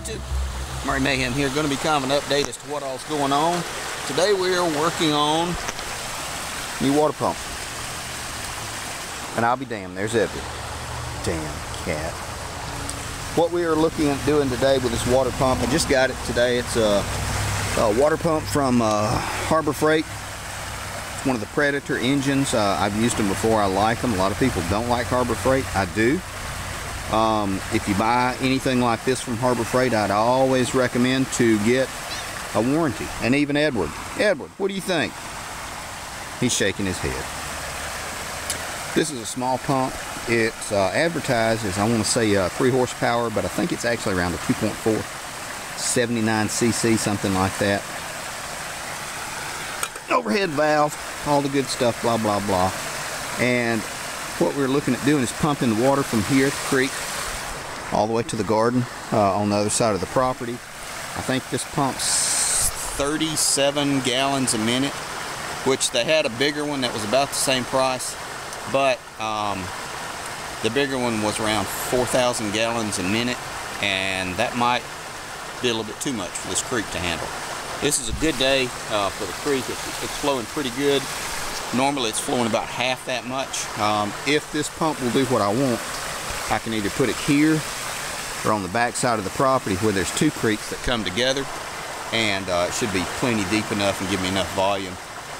YouTube? Murray Mayhem here. Going to be kind of an update as to what all's going on. Today we are working on new water pump. And I'll be damned, there's Everett. Damn cat. What we are looking at doing today with this water pump, I just got it today. It's a water pump from Harbor Freight. It's one of the Predator engines. I've used them before. I like them. A lot of people don't like Harbor Freight. I do. If you buy anything like this from Harbor Freight, I'd always recommend to get a warranty. And even Edward, what do you think? He's shaking his head. This is a small pump. It's advertised as, I want to say 3 horsepower, but I think it's actually around the 2.4, 79 cc, something like that. Overhead valve, all the good stuff, blah blah blah. And what we're looking at doing is pumping the water from here at the creek all the way to the garden on the other side of the property. I think this pumps 37 gallons a minute, which they had a bigger one that was about the same price, but the bigger one was around 4,000 gallons a minute, and that might be a little bit too much for this creek to handle. This is a good day for the creek. It's flowing pretty good. Normally it's flowing about half that much. If this pump will do what I want, I can either put it here or on the back side of the property where there's 2 creeks that come together, and it should be plenty deep enough and give me enough volume.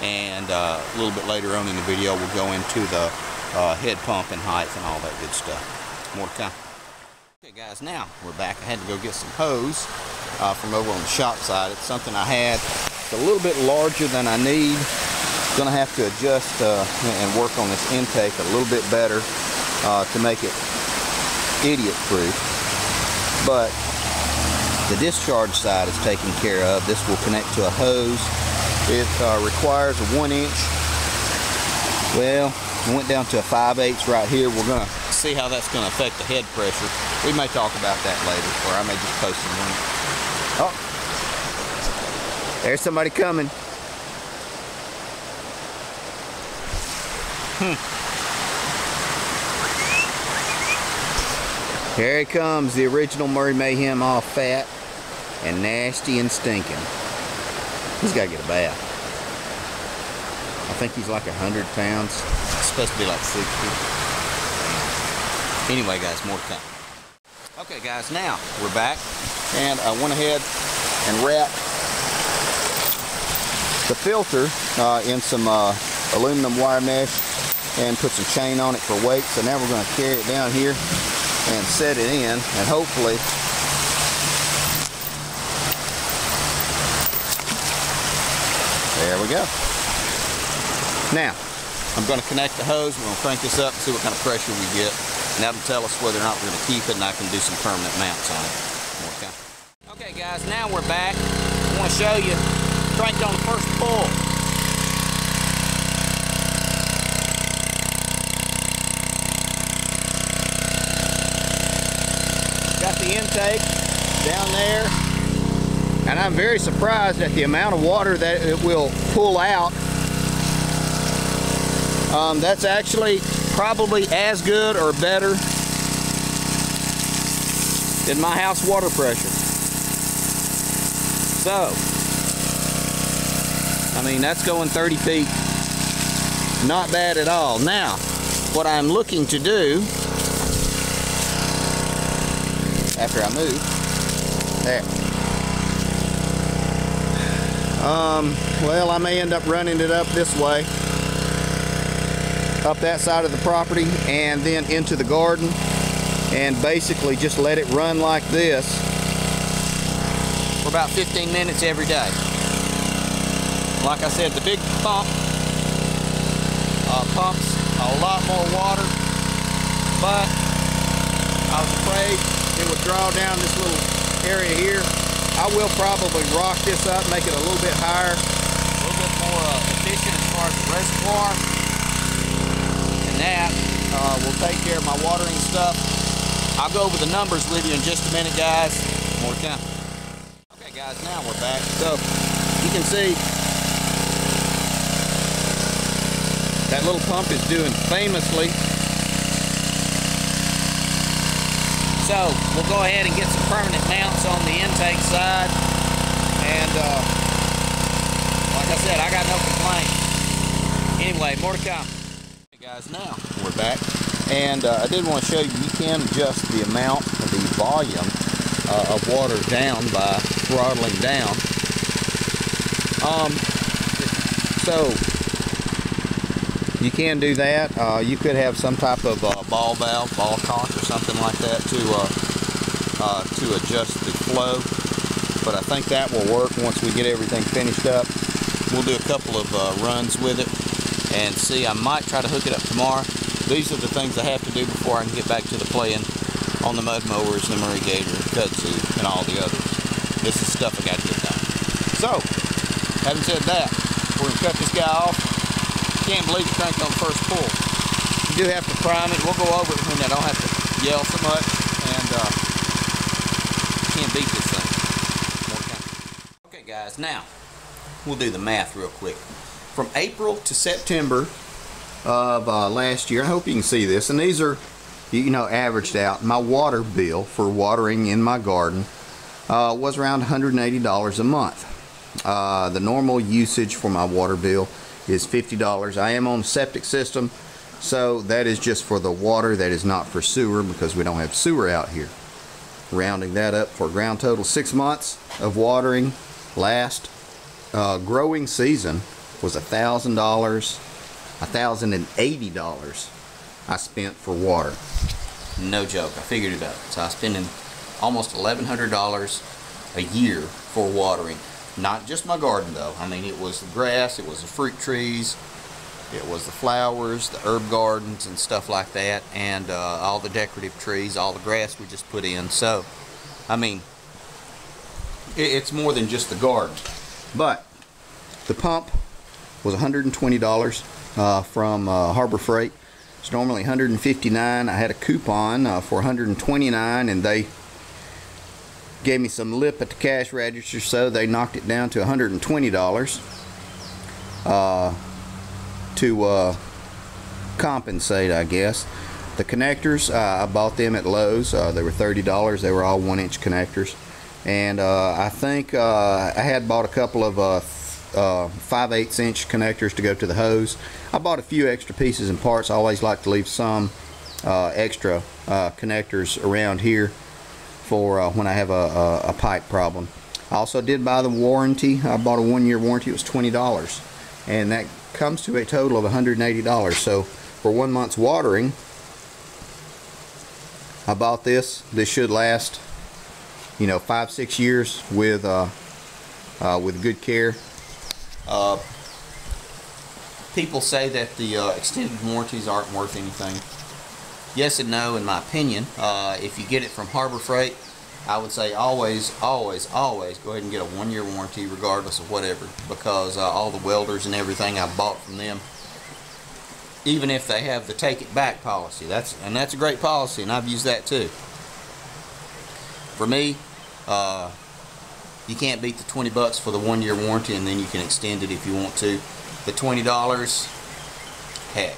And a little bit later on in the video we'll go into the head pump and height and all that good stuff. More to come. Okay guys, now we're back. I had to go get some hose from over on the shop side. It's something I had. It's a little bit larger than I need. Going to have to adjust and work on this intake a little bit better to make it idiot proof. But the discharge side is taken care of. This will connect to a hose. It requires a 1-inch. Well, I went down to a 5/8 right here. We're going to see how that's going to affect the head pressure. We may talk about that later, or I may just post some link. Oh, there's somebody coming. Here he comes, the original Murray Mayhem, all fat and nasty and stinking. He's got to get a bath. I think he's like 100 pounds. It's supposed to be like 60. Anyway guys, more to come. Okay guys, now we're back, and I went ahead and wrapped the filter in some aluminum wire mesh and put some chain on it for weight. So now we're going to carry it down here and set it in, and hopefully there we go. Now I'm going to connect the hose. We're going to crank this up and see what kind of pressure we get, and that'll tell us whether or not we're going to keep it, and I can do some permanent mounts on it. Okay guys, now we're back. I want to show you, cranked on the first pull. Got the intake down there, and I'm very surprised at the amount of water that it will pull out. That's actually probably as good or better than my house water pressure. So, I mean, that's going 30 feet. Not bad at all. Now, what I'm looking to do, after I move, there. Well, I may end up running it up this way, up that side of the property, and then into the garden, and basically just let it run like this for about 15 minutes every day. Like I said, the big pump pumps a lot more water, but I was afraid it would draw down this little area here. I will probably rock this up, make it a little bit higher, a little bit more efficient as far as the reservoir, and that will take care of my watering stuff. I'll go over the numbers with you in just a minute, guys. More to come. Okay guys, now we're back. So you can see that little pump is doing famously So we'll go ahead and get some permanent mounts on the intake side, and like I said, I got no complaints. Anyway, more to come. Hey guys, now we're back, and I did want to show you can adjust the amount of the volume of water down by throttling down. So you can do that. You could have some type of ball valve, ball cock, or something like that to adjust the flow. But I think that will work once we get everything finished up. We'll do a couple of runs with it and see. I might try to hook it up tomorrow. These are the things I have to do before I can get back to the playing on the mud mowers, the Murray-Gator, kudzu, and all the others. This is stuff I got to get done. So, having said that, we're going to cut this guy off. Can't believe the crank on the first pull. You do have to prime it. We'll go over it when I don't have to yell so much, and can't beat this thing. Okay guys, now we'll do the math real quick. From April to September of last year, I hope you can see this, and these are, you know, averaged out. My water bill for watering in my garden was around $180 a month. The normal usage for my water bill is $50. I am on a septic system, so that is just for the water. That is not for sewer, because we don't have sewer out here. Rounding that up for a ground total 6 months of watering. Last growing season was $1,000, $1,080 I spent for water. No joke, I figured it out. So I was spending almost $1,100 a year for watering. Not just my garden though. I mean, it was the grass, it was the fruit trees, it was the flowers, the herb gardens and stuff like that, and all the decorative trees, all the grass we just put in. So, I mean, it's more than just the garden. But the pump was $120 from Harbor Freight. It's normally $159. I had a coupon for $129, and they gave me some lip at the cash register, so they knocked it down to $120 to compensate, I guess. The connectors, I bought them at Lowe's. They were $30. They were all 1-inch connectors, and I think I had bought a couple of 5/8 inch connectors to go to the hose. I bought a few extra pieces and parts. I always like to leave some extra connectors around here for when I have a pipe problem. I also did buy the warranty. I bought a 1-year warranty. It was $20, and that comes to a total of $180. So for 1 month's watering, I bought this. This should last, you know, 5-6 years with good care. People say that the extended warranties aren't worth anything. Yes and no, in my opinion. If you get it from Harbor Freight, I would say always go ahead and get a 1-year warranty regardless of whatever, because all the welders and everything I bought from them, even if they have the take it back policy, that's a great policy, and I've used that too. For me, you can't beat the $20 for the 1-year warranty, and then you can extend it if you want to. The $20, heck,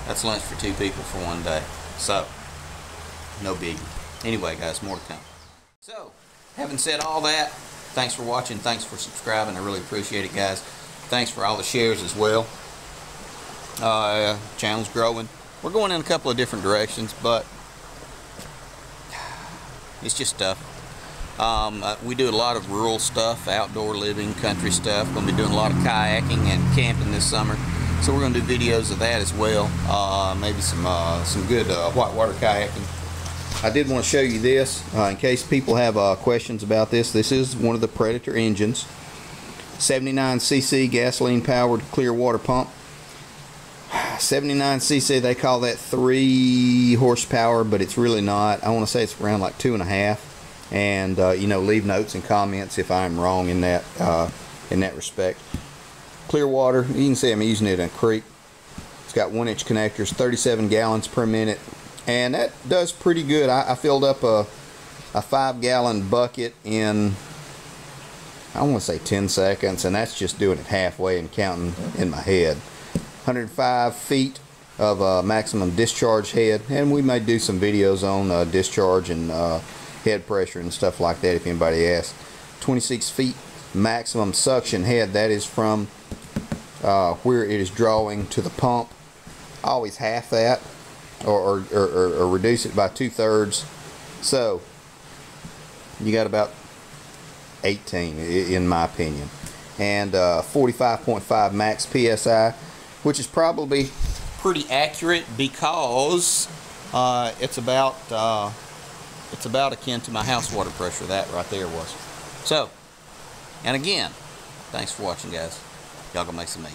that's lunch for 2 people for 1 day. So, no biggie. Anyway, guys, more to come. So, having said all that, thanks for watching, thanks for subscribing. I really appreciate it, guys. Thanks for all the shares as well. Channel's growing. We're going in a couple of different directions, but it's just stuff. We do a lot of rural stuff, outdoor living, country stuff. We're going to be doing a lot of kayaking and camping this summer, so we're going to do videos of that as well. Maybe some good whitewater kayaking. I did want to show you this in case people have questions about this. This is one of the Predator engines, 79cc gasoline powered clear water pump. 79cc, they call that 3 horsepower, but it's really not. I want to say it's around like 2.5. And you know, leave notes and comments if I'm wrong in that respect. Clear water, you can see I'm using it in a creek. It's got 1-inch connectors, 37 gallons per minute, and that does pretty good. I filled up a 5-gallon bucket in, I want to say 10 seconds, and that's just doing it halfway and counting in my head. 105 feet of maximum discharge head, and we may do some videos on discharge and head pressure and stuff like that if anybody asks. 26 feet maximum suction head, that is from where it is drawing to the pump. Always half that, or reduce it by 2/3. So you got about 18 in my opinion, and 45.5 max PSI, which is probably pretty accurate because it's about akin to my house water pressure. That right there was. So, and again, thanks for watching, guys. Y'all gonna make some meat.